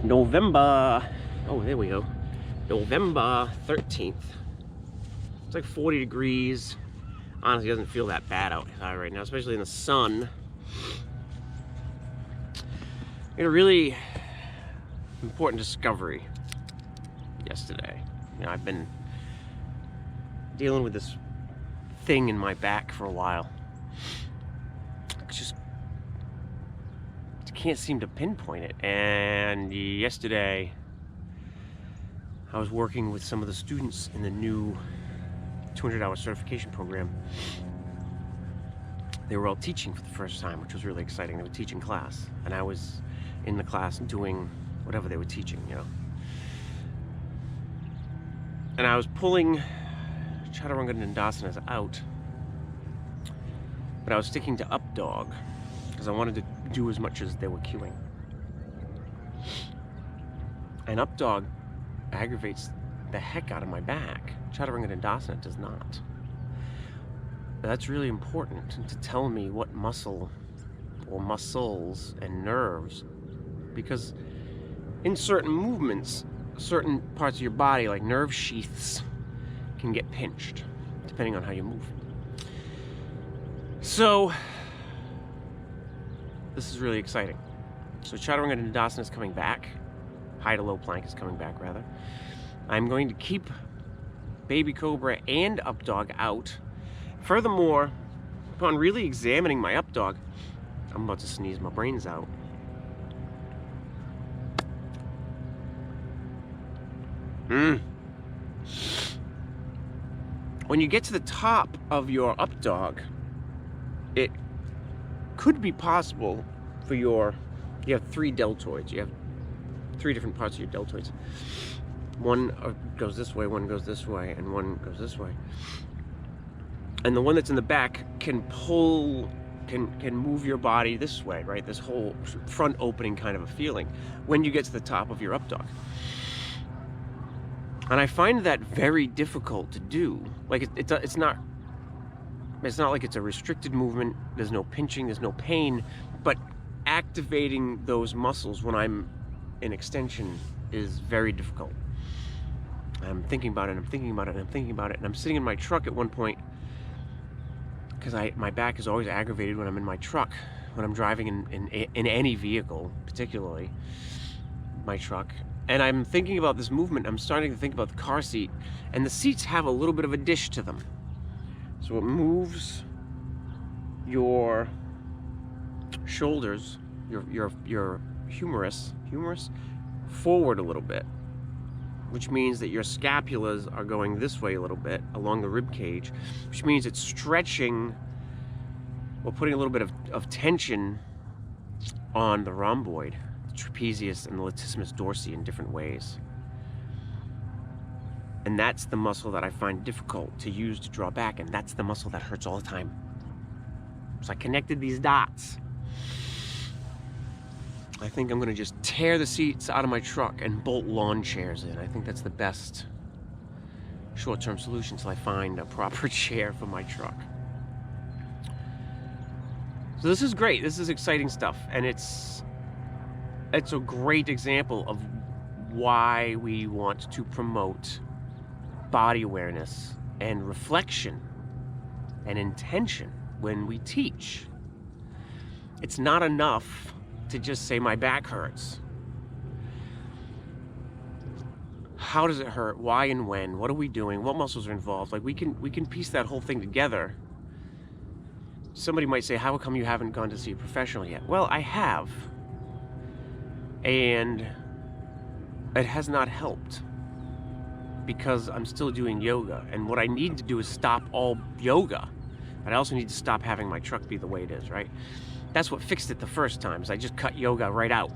November, oh, there we go. November 13th. It's like 40 degrees. Honestly, it doesn't feel that bad outside right now, especially in the sun. I had a really important discovery yesterday. You know, I've been dealing with this thing in my back for a while. I can't seem to pinpoint it. And yesterday, I was working with some of the students in the new 200-hour certification program. They were all teaching for the first time, which was really exciting. They were teaching class, and I was in the class doing whatever they were teaching, you know. And I was pulling chaturanga dandasanas out, but I was sticking to up dog because I wanted to do as much as they were cueing. And up dog aggravates the heck out of my back. Chaturanga dandasana does not. But that's really important to tell me what muscle or muscles and nerves, because in certain movements, certain parts of your body, like nerve sheaths, can get pinched depending on how you move. So this is really exciting. So chaturanga dandasana is coming back. High to low plank is coming back, rather. I'm going to keep baby cobra and up dog out. Furthermore, upon really examining my up dog, I'm about to sneeze my brains out. When you get to the top of your up dog, it could be possible for you have 3 deltoids. You have 3 different parts of your deltoids. One goes this way, one goes this way, and one goes this way. And the one that's in the back can move your body this way, right? This whole front opening kind of a feeling when you get to the top of your up dog. And I find that very difficult to do. Like it's not like it's a restricted movement. There's no pinching, there's no pain, but activating those muscles when I'm in extension is very difficult. I'm thinking about it, and I'm thinking about it, and I'm thinking about it, and I'm sitting in my truck at one point, because my back is always aggravated when I'm in my truck, when I'm driving in any vehicle, particularly my truck. And I'm thinking about this movement. I'm starting to think about the car seat, and the seats have a little bit of a dish to them. So it moves your shoulders, your humerus forward a little bit, which means that your scapulas are going this way a little bit along the rib cage, which means it's stretching or putting a little bit of tension on the rhomboid, the trapezius, and the latissimus dorsi in different ways. And that's the muscle that I find difficult to use to draw back, and that's the muscle that hurts all the time. So I connected these dots. I think I'm gonna just tear the seats out of my truck and bolt lawn chairs in. I think that's the best short-term solution until I find a proper chair for my truck. So this is great. This is exciting stuff, and it's a great example of why we want to promote body awareness and reflection and intention when we teach. It's not enough to just say my back hurts. How does it hurt? Why and when? What are we doing? What muscles are involved? Like we can piece that whole thing together. Somebody might say, how come you haven't gone to see a professional yet? Well, I have, and it has not helped because I'm still doing yoga, and what I need to do is stop all yoga, but I also need to stop having my truck be the way it is, right? That's what fixed it the first time, is I just cut yoga right out,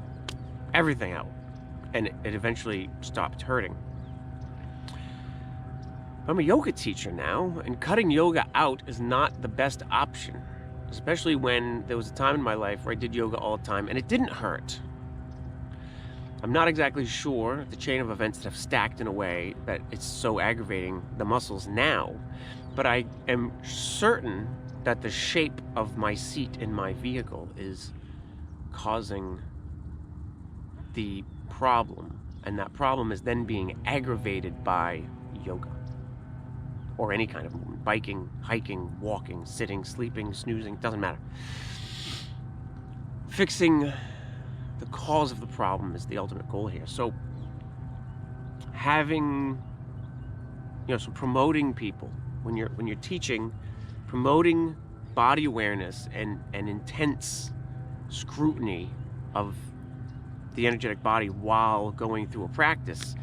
everything out, and it eventually stopped hurting. I'm a yoga teacher now, and cutting yoga out is not the best option, especially when there was a time in my life where I did yoga all the time and it didn't hurt. I'm not exactly sure the chain of events that have stacked in a way that it's so aggravating the muscles now, but I am certain that the shape of my seat in my vehicle is causing the problem, and that problem is then being aggravated by yoga or any kind of movement, biking, hiking, walking, sitting, sleeping, snoozing, doesn't matter. Fixing the cause of the problem is the ultimate goal here. So having, so promoting people when you're teaching, promoting body awareness and intense scrutiny of the energetic body while going through a practice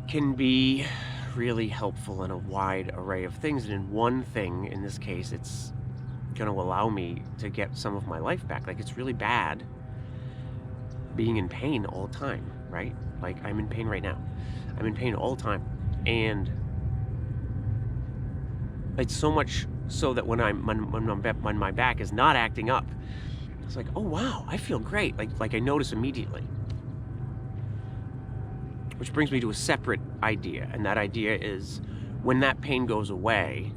can be really helpful in a wide array of things. And in one thing, in this case, it's going to allow me to get some of my life back. Like, it's really bad being in pain all the time, right? Like, I'm in pain right now. I'm in pain all the time. And it's so much so that when my back is not acting up, it's like, oh wow, I feel great. Like I notice immediately. Which brings me to a separate idea, and that idea is when that pain goes away,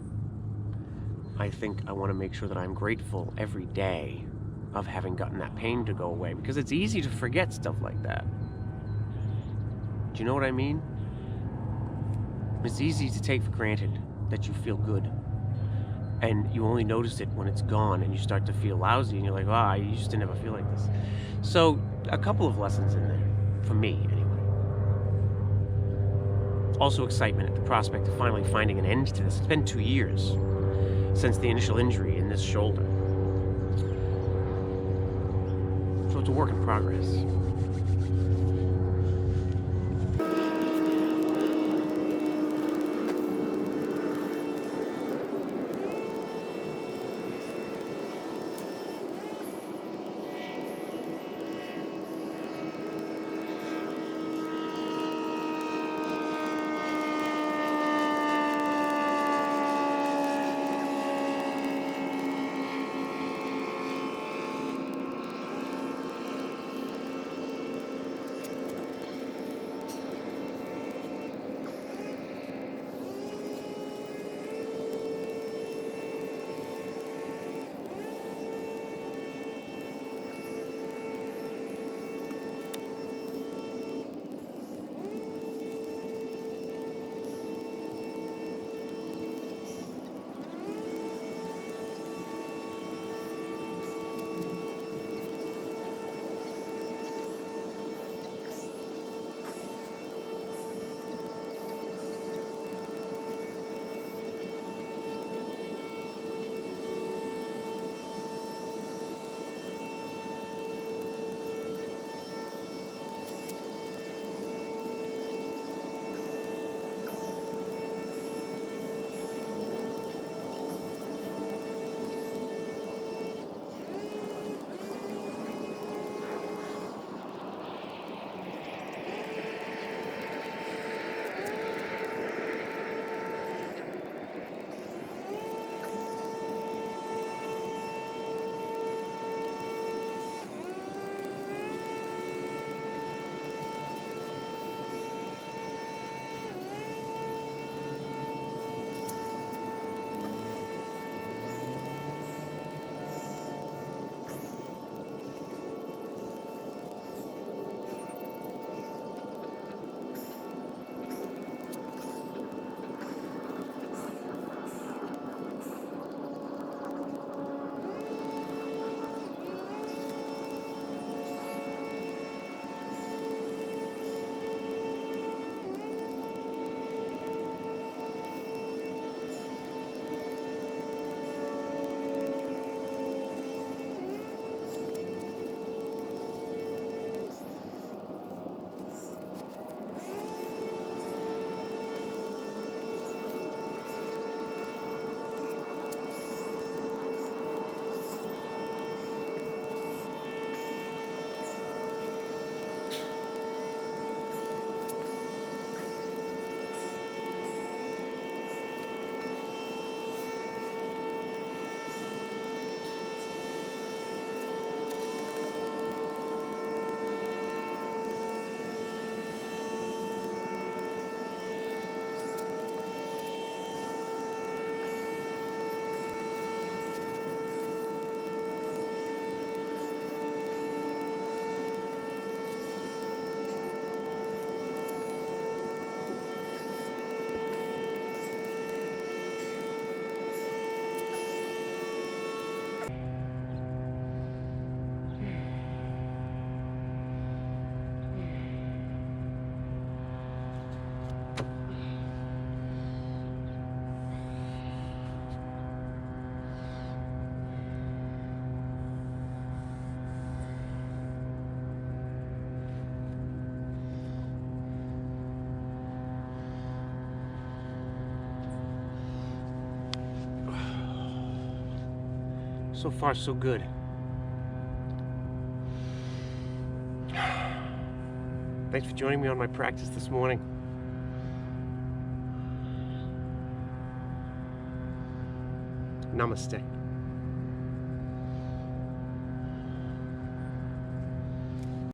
I think I want to make sure that I'm grateful every day of having gotten that pain to go away, because it's easy to forget stuff like that. Do you know what I mean? It's easy to take for granted that you feel good, and you only notice it when it's gone and you start to feel lousy and you're like, I used to never feel like this. So a couple of lessons in there, for me anyway. Also excitement at the prospect of finally finding an end to this. It's been 2 years since the initial injury in this shoulder. So it's a work in progress. So far, so good. Thanks for joining me on my practice this morning. Namaste.